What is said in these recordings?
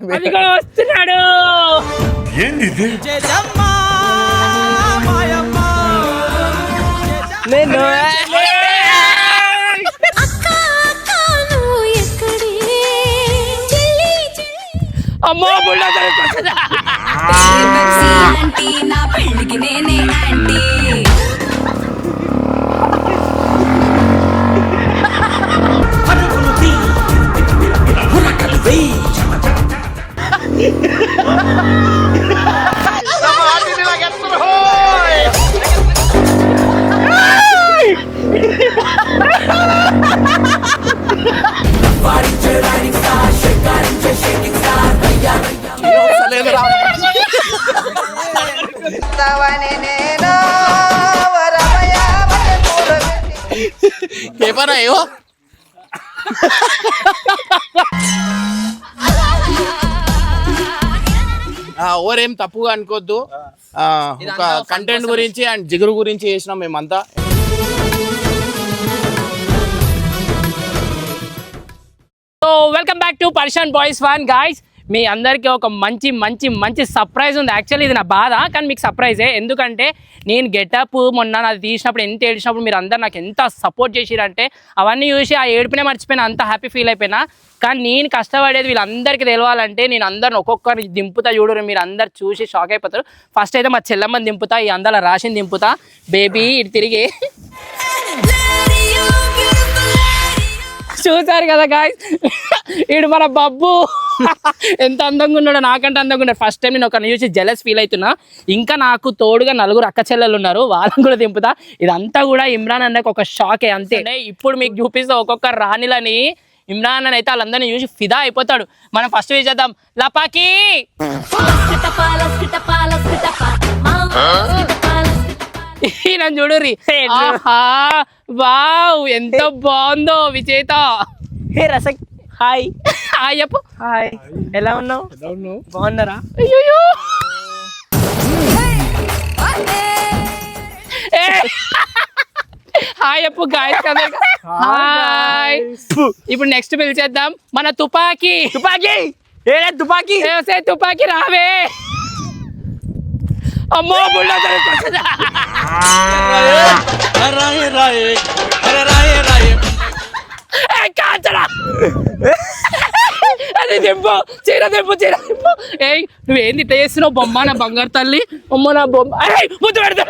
వస్తున్నాడు. నేను అమ్మో నా పెళ్ళికి నేనే ఆంటీ. పేపర్ అయ్యో ఓరేం తప్పుగా అనుకోవద్దు. ఒక కంటెంట్ గురించి అండ్ జిగురు గురించి చేసినాం మేమంతా. So welcome back to Persian boys fun guys. మీ అందరికీ ఒక మంచి మంచి మంచి సర్ప్రైజ్ ఉంది. యాక్చువల్లీ ఇది నా బాధ, కానీ మీకు సర్ప్రైజే. ఎందుకంటే నేను గెటప్ మొన్న అది తీసినప్పుడు ఎంత ఏడిచినప్పుడు మీరు అందరు నాకు ఎంత సపోర్ట్ చేసిరంటే అవన్నీ చూసి ఆ ఏడుపునే మర్చిపోయినా, అంత హ్యాపీ ఫీల్ అయిపోయినా. కానీ నేను కష్టపడేది వీళ్ళందరికీ తెలవాలంటే నేను అందరిని ఒక్కొక్కరిని దింపుతా. చూడరు, మీరు అందరు చూసి షాక్ అయిపోతారు. ఫస్ట్ అయితే మా చెల్లమ్మని దింపుతా, ఈ అందాల రాశిని దింపుతా. బేబీ ఇటు తిరిగి చూసారు కదా గాయ్స్, ఇడు మన బబ్బు ఎంత అందంగా ఉన్నాడో, నాకంటే అందంగా ఉన్నాడు. ఫస్ట్ టైం నేను ఒక చూసి జెలస్ ఫీల్ అవుతున్నా. ఇంకా నాకు తోడుగా 4 అక్క చెల్లెలు ఉన్నారు, వాళ్ళని కూడా దింపుతా. ఇదంతా కూడా ఇమ్రాన్ అన్నకు ఒక షాకే అంతే. ఇప్పుడు మీకు చూపిస్తా ఒక్కొక్క రాణిలని. ఇమ్రాన్ అన్న అయితే వాళ్ళందరినీ చూసి ఫిదా అయిపోతాడు. మనం ఫస్ట్ చేద్దాం లపాకి. నన్ను చూడుర్రి, వావ్ ఎంత బాగుందో విజేత. హే రసక్, హాయ్. హాయ్ చెప్పు. హాయ్, ఎలా ఉన్నావు? బాగున్నారా? అయ్యో హాయ్ చెప్పు గాయస్ కదా. హాయ్. ఇప్పుడు నెక్స్ట్ పిలిచేద్దాం మన తుపాకీ. తుపాకీ ఏడే తుపాకీ? తుపాకీ రావే. అమ్మో కాచరా, అది దింపు, చీర దింపు, చీర దింపు. ఏయ్ నువ్వేంది ఇట్లా చేస్తున్నావు బొమ్మ, నా బంగారు తల్లి. అమ్మో నా బొమ్మ, ముద్దు పెడతా.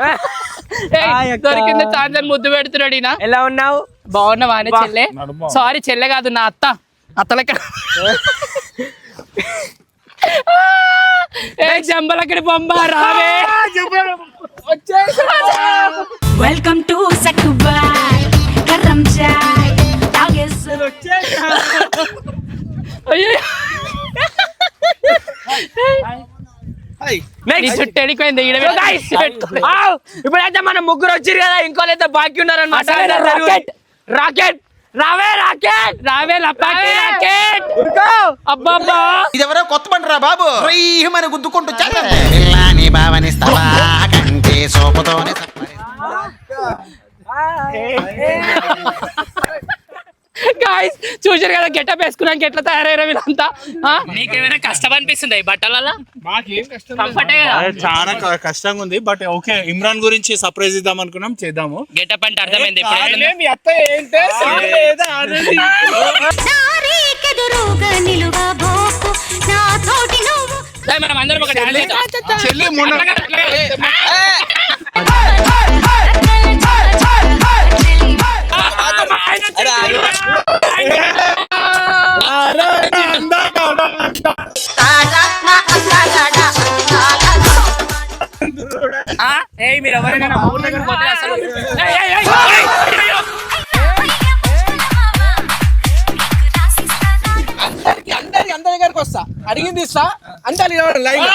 దొరికింది ఛాన్స్ అని ముద్దు పెడుతున్నాడు ఈయన. ఎలా ఉన్నావు? బాగున్నావా అని చెల్లె? సారీ చెల్లె కాదు, నా అత్తలెక్క. జంబలక్కడి బొమ్మ రావే. వెల్కమ్ టు సక్కుబాయ్ కర్రం చాయ్. చుట్టూ ఎడిపోయింది. ఇప్పుడైతే మన ముగ్గురు వచ్చారు కదా, ఇంకోలైతే బాకీ ఉన్నారన్నమాట. రాకెట్ రావే, రాకెట్ రావే, లపాకి రాకెట్. అబ్బబ్బా ఇది ఎవరో కొత్త పంటరా బాబు, మన గుద్దుకుంటూ గాయ్స్ చూసారు కదా గెటప్ వేసుకున్నాక ఎట్లా తయారయ్యారా వీళ్ళంతా. నీకేమైనా కష్టం అనిపిస్తుంది ఈ బట్టలలో? మాకేం కష్టం, చాలా కష్టంగా ఉంది. బట్ ఓకే, ఇమ్రాన్ గురించి సర్ప్రైజ్ ఇద్దాం అనుకున్నాం, చేద్దాము. గెటప్ అంటే అర్థమైంది. మనం అందరం ఒక చెల్లి మీరు ఎవరైనా అందరి దగ్గరకు వస్తా, అడిగింది ఇస్తా, అంతా లైన్.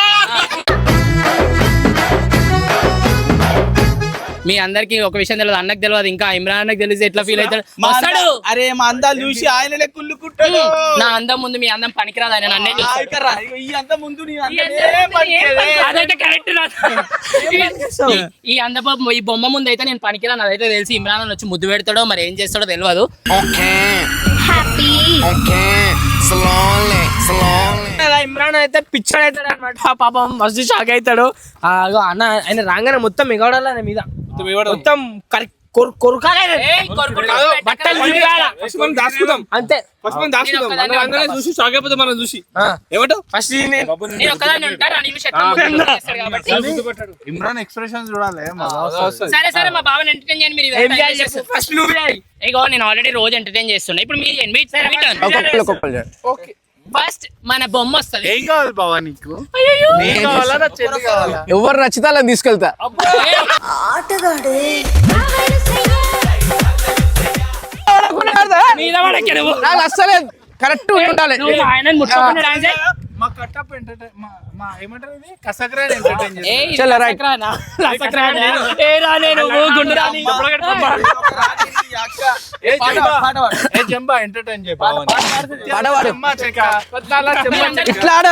మీ అందరికి ఒక విషయం తెలియదు, అన్నకు తెలియదు, ఇంకా ఇమ్రాన్ అన్నకు తెలిసి ఎట్లా ఫీల్ అవుతాడు. అరే మా అందాలు చూసి ఆయన కుళ్ళుకుంటాడు. నా అందం ముందు మీ అందం పనికిరాదు, ఆయన నన్నే ఈ అంత ముందు అదైతే కరెక్ట్. ఈ అందం ఈ బొమ్మ ముందు అయితే నేను పనికిరాను, అదైతే తెలిసి ఇమ్రాన్ వచ్చి ముద్దు పెడతాడో మరి ఏం చేస్తాడో తెలియదు. ఇమ్రాన్ అయితే పిచ్చర్ అవుతాడు అనమాట పాపం మస్తు షాక్ అవుతాడు అన్న ఆయన రాగానే మొత్తం మిగడాలి ఆయన మీద మొత్తం కొరకాలి బట్టలు దాచుకుందాం అంతే ఫస్ట్ మనం దాచుకుందాం మనం అందరం చూసి షాక్ అయిపోతాం మనం చూసి ఏమంటావు ఫస్ట్ నేను ఒక్కదాన్ని ఉంటాను, ఆ నిమిషం ఎట్లా ముందుకు వచ్చేస్తాడు కాబట్టి. ఇమ్రాన్ ఎక్స్ప్రెషన్ చూడాలి సరే సరే మా బావని ఎంటర్టైన్ చేయండి మీరు ఏం ఇదంతా చేయాలి చేసి. చెప్పు ఫస్ట్ నువ్వు చేయాలి. ఇగో నేను ఆల్రెడీ రోజు ఎంటర్టైన్ చేస్తున్నా, ఇప్పుడు మీరు చేయండి. ఫస్ట్ మన బొమ్మ వస్తుంది. ఏం కావాలి బావా నీకు? ఏం కావాలా నా చెల్లి కావాలా? ఎవరు నచ్చితే అలా తీసుకెళ్తా మీద పడకే నువ్వు. నాకు అస్సలే కరెక్ట్ ఉండాలి నువ్వు ఆయనని ముట్టుకోకుండా డాన్స్ చేయి. మా కట్టప్ ఎంటర్టైన్ మా ఏమంటారు ఇది కసక్రా ఎంటర్టైన్ చేస్తాం. ఏయ్, చలో, రైట్. లసక్రానా? లసక్రానా? ఏ రానే నువ్వు గుండు రాని. ఏ జంబా ఎంటర్టైన్ చేయ బావా పాడవాడు. జంబా చెక్క ఇట్లా ఆడ.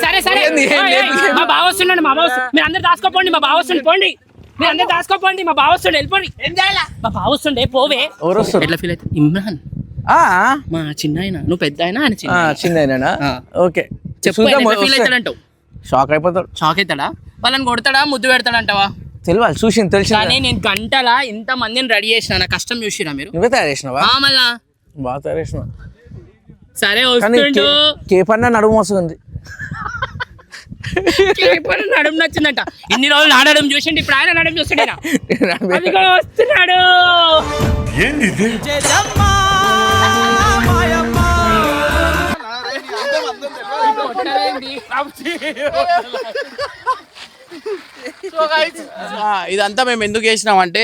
సరే సరే ఏంది, ఏంది, ఏయ్, ఏయ్, మా బావ వస్తున్నాడు, మా బావ వస్తున్నాడు. మీరు అందరు దాచుకోపోండి, మా బావ వస్తుండే పోండి. మీరు అందరు దాచుకోపోండి, మా బావ వస్తుండే వెళ్ళిపోండి. ఏం చేయాలా? మా బావ వస్తుండే పోవే. ఎవరు వస్తారు? ఎట్లా ఫీల్ అవుతుంది ఇమ్రాన్? మా చిన్న ఆయన, నువ్వు పెద్ద ఆయన, ఆయన చిన్న ఆయన. చిన్న ఓకే చెప్పు, ఆయన ఎట్లా ఫీల్ అవుతాడంటావు? షాక్ అయిపోతాడు. షాక్ అవుతాడా? వాళ్ళని కొడతాడా, ముద్దు పెడతాడంటావా? తెలియాలి చూసింది తెలిసి కానీ నేను గంటలా ఇంత మందిని రెడీ చేసిన, నా కష్టం చూసిరా మీరు? నువ్వే తయారు చేసినావా? మళ్ళా బాగా తయారు చేసినావు సరే కానీ వస్తుండు. కేపన్నా నడుము వస్తుంది. ఇప్పుడు నడుము నచ్చిందంట. ఇన్ని రోజులు నా నడుము చూసిండి, ఇప్పుడు ఆయన నడుము చూస్తుండేనా? అదిగో వస్తున్నాడు. ఇదంతా మేము ఎందుకు చేసినామంటే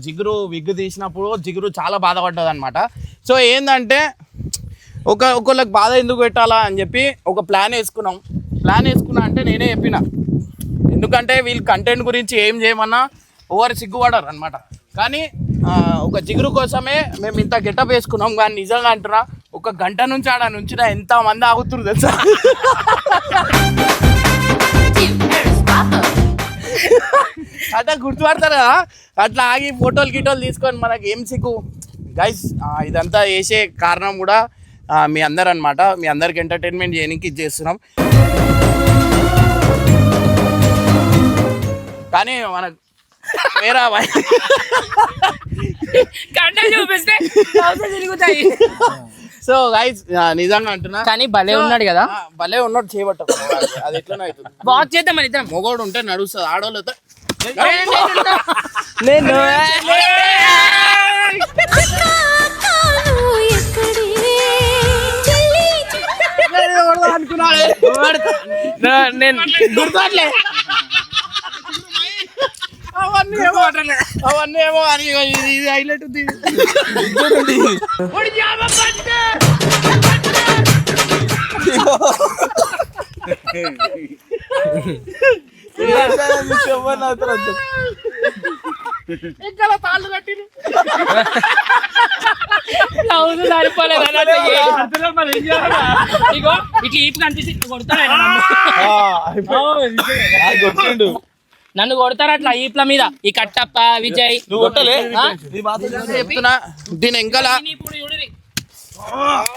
జిగురు విగ్గు తీసినప్పుడు జిగురు చాలా బాధపడ్డది అనమాట. సో ఏంటంటే ఒకళ్ళకి బాధ ఎందుకు పెట్టాలా అని చెప్పి ఒక ప్లాన్ వేసుకున్నా అంటే నేనే చెప్పిన, ఎందుకంటే వీళ్ళు కంటెంట్ గురించి ఏం చేయమన్నా ఓవర్ సిగ్గుపడరు అనమాట. కానీ ఒక జిగురు కోసమే మేము ఇంత గెటప్ వేసుకున్నాం. కానీ నిజంగా అంటున్నా, ఒక గంట నుంచి ఆడ నుంచి ఎంత మంది ఆగుతున్నారు తెలుసా? అట్లా గుర్తుపడతారు కదా, అట్లా ఆగి ఫోటోలు గిటోలు తీసుకొని మనకి ఏం సిగ్గు గైస్. ఇదంతా చేసే కారణం కూడా మీ అందరు అనమాట. మీ అందరికి ఎంటర్టైన్మెంట్ చేయడానికి ఇది చేస్తున్నాం. కానీ మనకు వేరే గంటలు చూపిస్తే తిరుగుతాయి. సో గైస్ నిజంగా అంటున్నా, కానీ భలే ఉన్నాడు కదా, భలే ఉన్నాడు చేయబట్ట. అది ఎట్లా అవుతుంది, బాగా చేద్దాం మన ఇద్దరం. మొగోడు ఉంటే నడుస్తుంది, ఆడవాళ్ళతో నేను నేను గుర్తుపట్లే. అవన్నీ ఏమో అని ఇది హైలైట్ ఉంది. అవును సరిపోలేదు. ఇగో ఇట్లా ఈపు కనిపిస్తే కొడతాడు ఆయన నన్ను కొడతారు అట్లా ఈప్ల మీద. ఈ కట్టప్ప విజయ్ చెప్తున్నా దీని ఎంకలా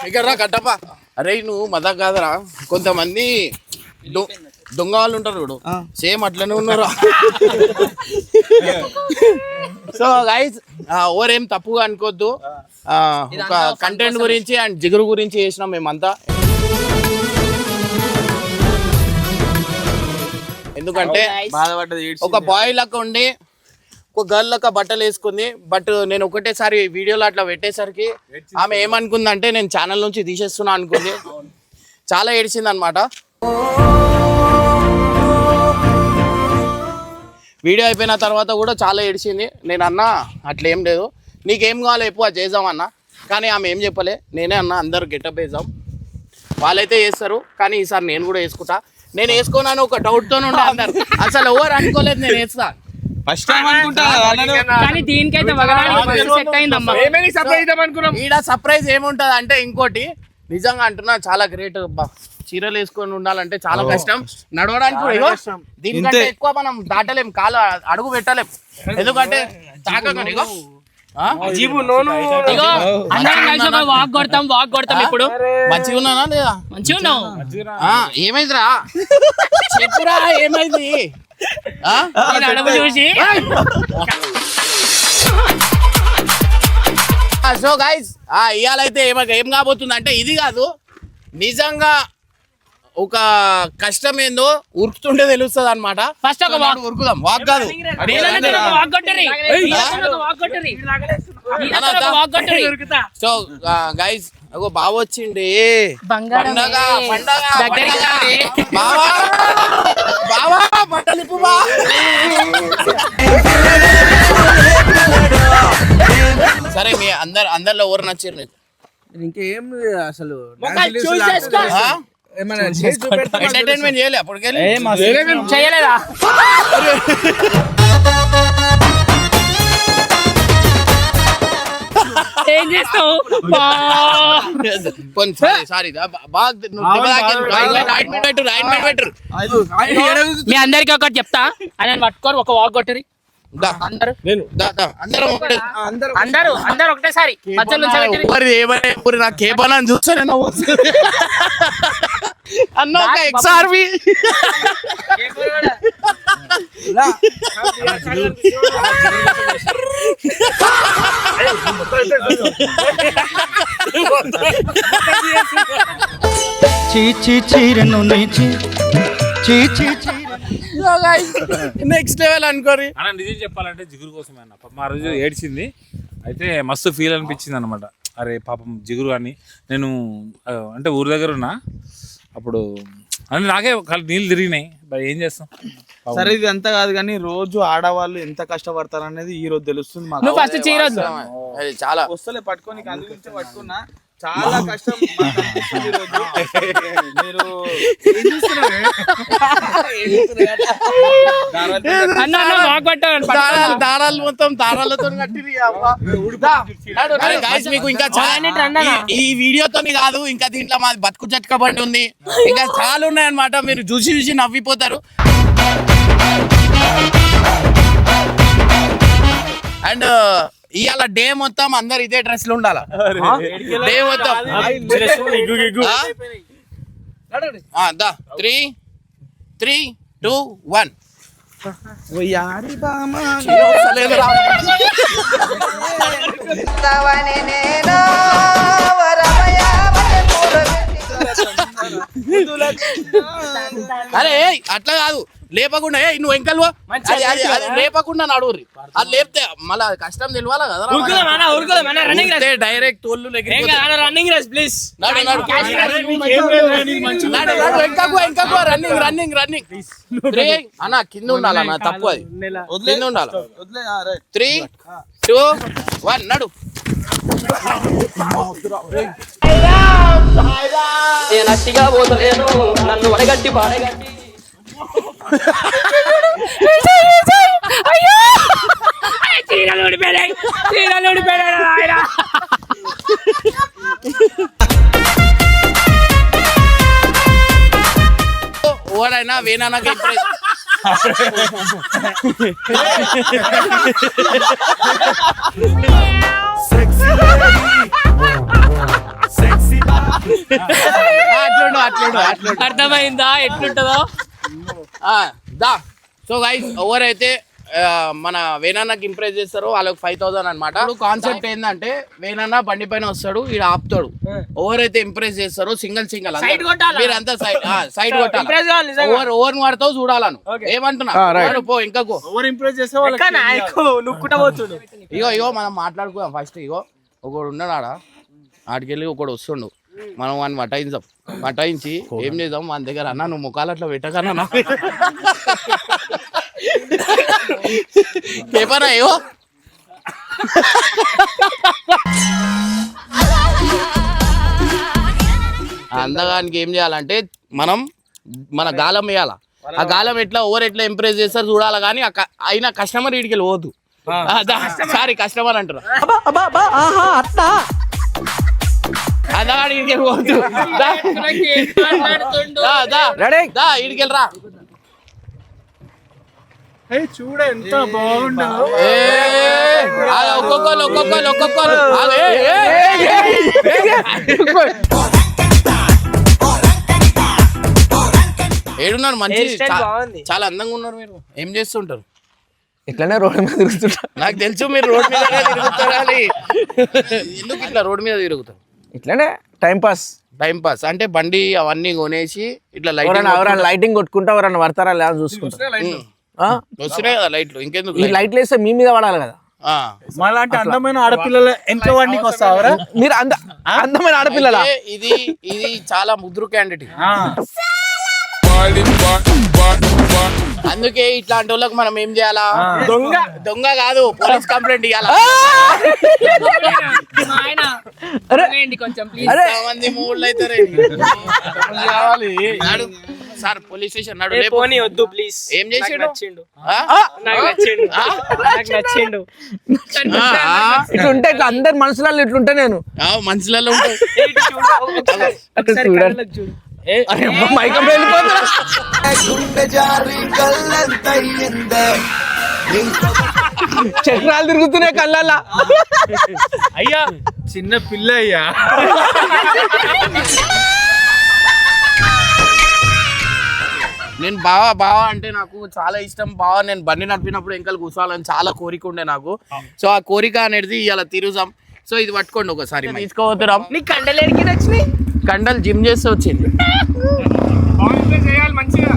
ఇక్కడ కట్టప్ప. అరే నువ్వు మజాక్ కాదరా, కొంతమంది దొంగ వాళ్ళు ఉంటారు చూడు, సేమ్ అట్లనే ఉన్నారు. సో గైస్ ఓవరేం తప్పుగా అనుకోవద్దు. ఒక కంటెంట్ గురించి అండ్ జిగురు గురించి చేసినాం మేమంతా. ఎందుకంటే ఒక బాయ్ లెక్క ఉండి ఒక గర్ల్ లెక్క బట్టలు వేసుకుంది. బట్ నేను ఒకటేసారి వీడియోలో అట్లా పెట్టేసరికి ఆమె ఏమనుకుందంటే నేను ఛానల్ నుంచి తీసేస్తున్నా అనుకుంది. చాలా ఏడిచింది అనమాట. వీడియో అయిపోయిన తర్వాత కూడా చాలా ఏడిచింది. నేను అన్నా అట్లేం లేదు, నీకేం కావాలో ఎక్కువ చేద్దామన్నా. కానీ ఆమె ఏం చెప్పలే, నేనే అన్నా అందరు గెటప్ వేద్దాం, వాళ్ళైతే చేస్తారు కానీ ఈసారి నేను కూడా వేసుకుంటా. నేను వేసుకోనని ఒక డౌట్తో ఉండే అందరు, అసలు ఎవరు అనుకోలేదు నేను వేస్తా. ఫస్ట్ టైం అనుకుంటా కానీ దీనికైతే సెట్ అయిందమ్మా. ఈడ సర్ప్రైజ్ ఏముంటది అంటే ఇంకోటి, నిజంగా అంటున్నా చాలా గ్రేట్. చీరలు వేసుకొని ఉండాలంటే చాలా కష్టం, నడవడానికి కూడా ఇగో దీనికంటే ఎక్కువ మనం దాటలేం, కాలు అడుగు పెట్టలేం. ఎందుకంటే తాకగా ఇగో జీబు నోను ఇగో అందరం కలిసి ఒక వాక్ కొడతాం ఇప్పుడు. మంచిగా ఉన్నానా లేదా? మంచిగా ఉన్నావు. ఏమైందిరా చెప్పురా ఏమైంది? నేను అడుగు చూసి సో గైస్ ఇవాళైతే ఏం కాబోతుంది అంటే ఇది కాదు, నిజంగా ఒక కష్టం ఏందో ఉరుకుతుంటే తెలుస్తుంది అనమాట. ఫస్ట్ ఒక వాక్ ఉరుకుదాం, వాక్ కాదు. సో గైస్ అగో బావ వచ్చిండే పండగ బావా బావా బట్టలిప్పు బా. సరే మీ అందరిలో ఎవరు నచ్చారు నీకు? ఇంకేం అసలు ఎంటర్టైన్మెంట్ చేయలే అప్పటికెళ్ళి చేయలేదా? ఏం చేస్తావు? సారీ మీ అందరికి ఒకటి చెప్తా, ఆయన పట్టుకొని ఒక వాక్ కొట్టరి అందరూ ఒకటేసారి నాకు ఏ పని అని చూస్తా నేను అన్న ఒక ఎక్స్ఆర్వి నెక్స్ట్ లెవెల్ అనుకోరి. అన్న నిజం చెప్పాలంటే జిగురు కోసమే అన్న. మా రోజు ఏడ్చింది అయితే మస్తు ఫీల్ అనిపించింది అనమాట. అరే పాపం జిగురు అని నేను అంటే ఊరి దగ్గర ఉన్నా అప్పుడు అంటే నాకే నీళ్ళు తిరిగినాయి, మరి ఏం చేస్తాం. సరే ఇది అంతా కాదు కానీ రోజు ఆడవాళ్ళు ఎంత కష్టపడతారు అనేది ఈ రోజు తెలుస్తుంది మాకు. నువ్వు ఫస్ట్ చీరొద్దు. చాలా వస్తలే పట్టుకొని అందు గురించి పట్టుకున్నా చాలా కష్టం మాకు అనిపిస్తుంది ఈ రోజు. మీరు ఏం చేస్తున్నారు? దారాలు మొత్తం దారాలతో కట్టిరి. మీకు ఇంకా ఈ వీడియోతో కాదు, ఇంకా దీంట్లో మాది బతుకు చట్కబడి ఉంది, ఇంకా చాలా ఉన్నాయన్నమాట. మీరు చూసి నవ్విపోతారు. అండ్ ఇవాళ డే మొత్తం అందరు ఇదే డ్రెస్ లో ఉండాలా? డే మొత్తం 3, 3, 2, 1. అరే అట్లా కాదు, లేపకుండా నువ్వు ఎంకల్వో లేపకుండా నడువురి. అది లేపితే మళ్ళా కష్టం తెలియాలా కదా. డైరెక్ట్ తోళ్ళు రన్నింగ్ రేస్ ప్లీజ్. రన్నింగ్ అన్న కింద ఉండాలన్న, తప్పు అది కింద ఉండాలి. 3, 2, 1 నడు. నచ్చిగా పోతలేను నన్ను వడగట్టి పాడగట్టి చీరలు ఊడిపోయాయి ఆయన. ఓడైనా వేనాకి ఇంప్రెస్ అర్థమైందా ఎట్లుంటదో? సో గైస్ ఎవరైతే మన వేనన్నకి ఇంప్రెస్ చేస్తారో వాళ్ళకి 5,000 అనమాట. కాన్సెప్ట్ ఏంటంటే వేనన్న బండి పైన వస్తాడు, ఈడ ఆపుతాడు. ఎవరైతే ఇంప్రెస్ చేస్తారో సింగిల్ మీరంతా సైడ్ కొట్టాలి. ఓవర్ వాడితో చూడాలను ఏమంటున్నా పో ఇంకా ఓవర్ ఇంప్రెస్ చేస్తే ఇగో మనం మాట్లాడుకుందాం ఫస్ట్. ఇగో ఒకడు ఉన్నాడు ఆడ, ఆడికెళ్ళి ఒకడు వస్తుండు, మనం వాడిని వటాయించి ఏం చేద్దాం మన దగ్గర. అన్న నువ్వు ముఖాలు అట్లా పెట్టకన్నా పేపర్ అయ్యో. అందగానికి ఏం చేయాలంటే మనం మన గాలం వేయాల. ఆ గాలం ఎట్లా ఎట్లా ఇంప్రెస్ చేస్తారు చూడాలి, కానీ అయినా కస్టమర్ ఇడికి పోదు. సారీ కస్టమర్ అంటారు, అందగాడి ఇడికి పోదు. ఇడికెళ్ళరా చూడ ఎంత బాగుంటుందో. ఒక్కొక్కరు ఏడున్నారు మంచి Hair style బాగుంది. చాలా అందంగా ఉన్నారు. మీరు ఏం చేస్తుంటారు? ఇట్లానే రోడ్డు మీద తిరుగుతుంటా. నాకు తెలుసు మీరు రోడ్ మీద తిరుగుతారా అని. ఎందుకు ఇట్లా రోడ్ మీద తిరుగుతారు? ఇట్లానే టైం పాస్. టైం పాస్ అంటే బండి అవన్నీ కొనేసి ఇట్లా ఎవరైనా లైట్ లైటింగ్ కొట్టుకుంటా ఎవరైనా పడతారా లేదా చూసుకుంటా. వస్తున్నాయి కదా లైట్లు. ఇంకెందుకు ఈ లైట్లు వేస్తే మీ మీద పడాలి కదా. మాలాంటి అందమైన ఆడపిల్లల ఎంతో వాడికి వస్తావరా? మీరు అందమైన ఆడపిల్లల. అయితే ఇది చాలా ముద్రు క్యాండిడేట్. అందుకే ఇట్లాంటి వాళ్ళకి మనం ఏం చేయాలా? దొంగ కాదు, పోలీస్ కంప్లైంట్ ఇవ్వాలా? కొంచెం ప్లీజ్. మంది మూడు అవుతారు సార్. పోలీస్ స్టేషన్ నడు. పోనీ వద్దు ప్లీజ్. ఏం చేసాడు? నాకు నచ్చిండు. ఇట్లుంటే ఇట్లా అందరి మనసులలో ఇట్లుంటే నేను మనుషులలో ఉంటావు. చూడు మైకం వెళ్ళిపోతున్నా. చక్రాలు తిరుగుతున్నాయి కళ్ళల్లా. అయ్యా చిన్న పిల్ల అయ్యా. నేను బావా అంటే నాకు చాలా ఇష్టం. బావా నేను బండి నడిపినప్పుడు వెంకలు కూర్చోవాలని చాలా కోరిక ఉండే నాకు. సో ఆ కోరిక అనేది ఇలా తీరుసాం. సో ఇది పట్టుకోండి ఒకసారి తీసుకోవద్దురాం. నీ కండలేరికి నచ్చినాయి. కండలు జిమ్ చేస్తే వచ్చింది. చేయాలి మంచిగా.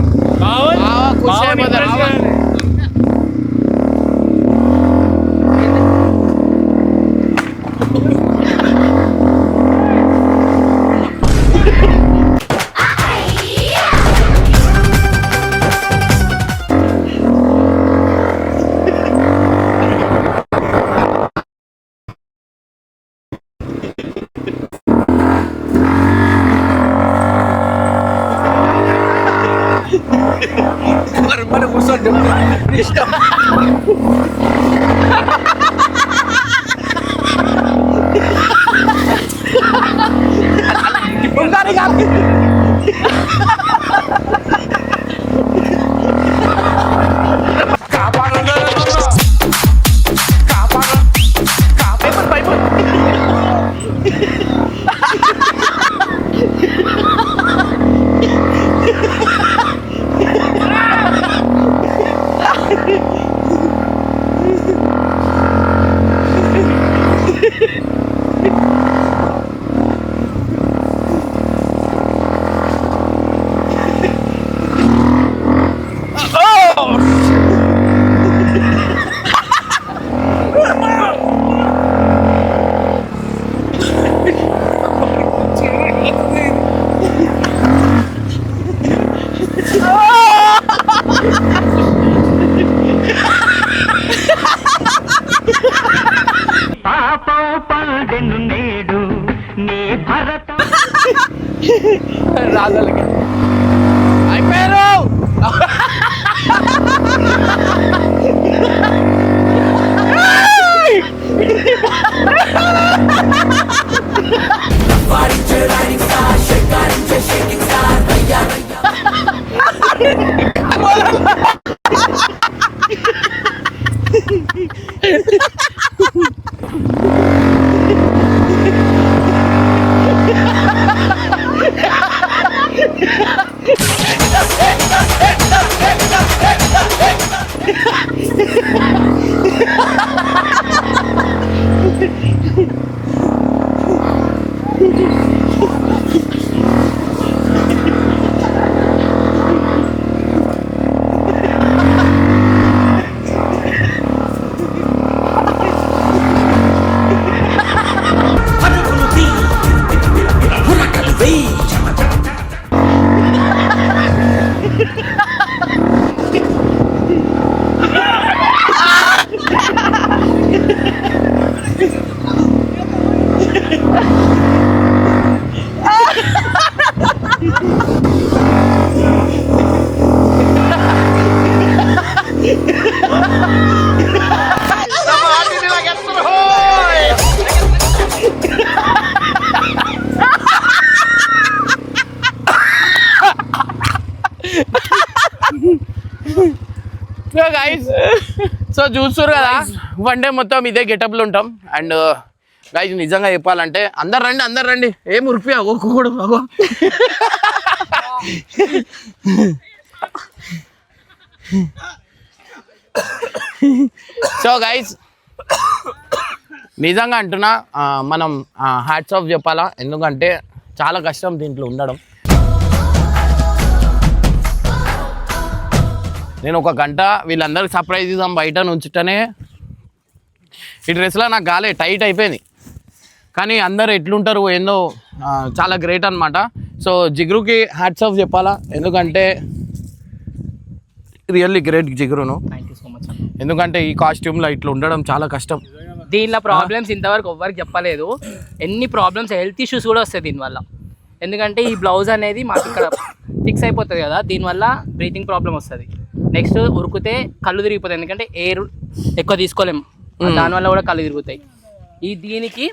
సో గైస్ సో చూస్తారు కదా వన్ డే మొత్తం ఇదే గెటప్లు ఉంటాం. అండ్ గైస్ నిజంగా చెప్పాలంటే అందరు రండి ఏం ఉరిపియా ఒక్కడు బాగో. సో గైస్ నిజంగా అంటున్నా మనం హ్యాట్స్ ఆఫ్ చెప్పాలా, ఎందుకంటే చాలా కష్టం దీంట్లో ఉండడం. నేను ఒక గంట వీళ్ళందరికి సర్ప్రైజ్ ఇద్దాం బయట నుంచుటనే ఈ డ్రెస్లో నాకు గాలే టైట్ అయిపోయింది. కానీ అందరు ఎట్లుంటారు ఏందో చాలా గ్రేట్ అనమాట. సో జిగ్రుకి హ్యాట్స్ ఆఫ్ చెప్పాలా, ఎందుకంటే రియల్లీ గ్రేట్ జిగ్రును. Thank you so much. ఎందుకంటే ఈ కాస్ట్యూమ్లో ఇట్లా ఉండడం చాలా కష్టం. దీనిలో ప్రాబ్లమ్స్ ఇంతవరకు ఎవ్వరికి చెప్పలేదు. ఎన్ని ప్రాబ్లమ్స్, హెల్త్ ఇష్యూస్ కూడా వస్తాయి దీనివల్ల. ఎందుకంటే ఈ బ్లౌజ్ అనేది మాకు ఇక్కడ ఫిక్స్ అయిపోతుంది కదా, దీనివల్ల బ్రీతింగ్ ప్రాబ్లం వస్తుంది. నెక్స్ట్ ఉరికితే కళ్ళు తిరిగిపోతాయి, ఎందుకంటే ఎయిర్ ఎక్కువ తీసుకోలేము, దానివల్ల కూడా కళ్ళు తిరుగుతాయి. దీనికి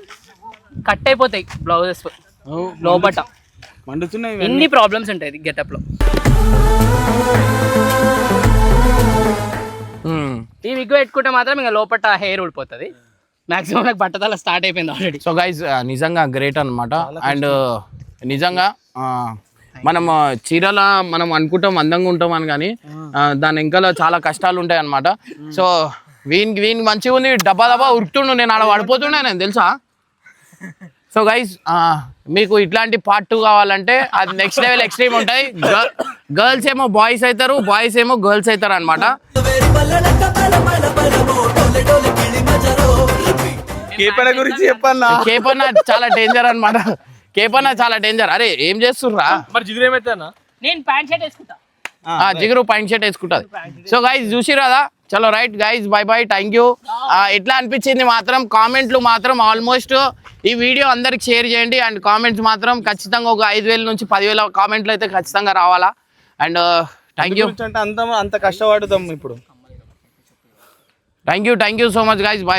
కట్ అయిపోతాయి బ్లౌజెస్ లోపట. మండుతున్నాయి. ఎన్ని ప్రాబ్లమ్స్ ఉంటాయి గెటప్లో. ఈ విగ్ పెట్టుకుంటే మాత్రం ఇంకా లోపల హెయిర్ ఊడిపోతుంది. మాక్సిమం నాకు బట్టతల స్టార్ట్ అయిపోయింది ఆల్రెడీ. సో గైస్ నిజంగా గ్రేట్ అనమాట. అండ్ నిజంగా మనం చీరల మనం అనుకుంటాం అందంగా ఉంటాం అని, కానీ దాని ఇంకా చాలా కష్టాలు ఉంటాయి అనమాట. సో వీనికి మంచిగా ఉంది, డబ్బా ఉరుకుతుండు, నేను ఆడ పడిపోతుండే నేను తెలుసా. సో గైస్ మీకు ఇట్లాంటి పార్ట్ 2 కావాలంటే అది నెక్స్ట్ లెవెల్ ఎక్స్ట్రీమ్ ఉంటాయి. గర్ల్స్ ఏమో బాయ్స్ అవుతారు, బాయ్స్ ఏమో గర్ల్స్ అవుతారు అనమాట. కేపన గురించి చెప్పన్నా. కేపన్న చాలా డేంజర్ అనమాట. కేపన్న చాలా డేంజర్. అరే ఏం చేస్తుర్రా? మరి జిగురు ఏమైతే నేను ప్యాంట్ షర్ట్ వేసుకుంటా. జిగురు పాయింట్ షర్ట్ వేసుకుంటుంది. సో గైస్ చూసిరు కదా, చలో right guys, by by, thank you. ఎట్లా అనిపించింది మాత్రం కామెంట్లు మాత్రం ఆల్మోస్ట్ ఈ వీడియో అందరికి షేర్ చేయండి. అండ్ కామెంట్స్ మాత్రం ఖచ్చితంగా ఒక 5,000 నుంచి 10,000 కామెంట్లు అయితే ఖచ్చితంగా రావాలా. అండ్ థ్యాంక్ యూ, అంత కష్టపడుతాం ఇప్పుడు. Thank you so much guys, by.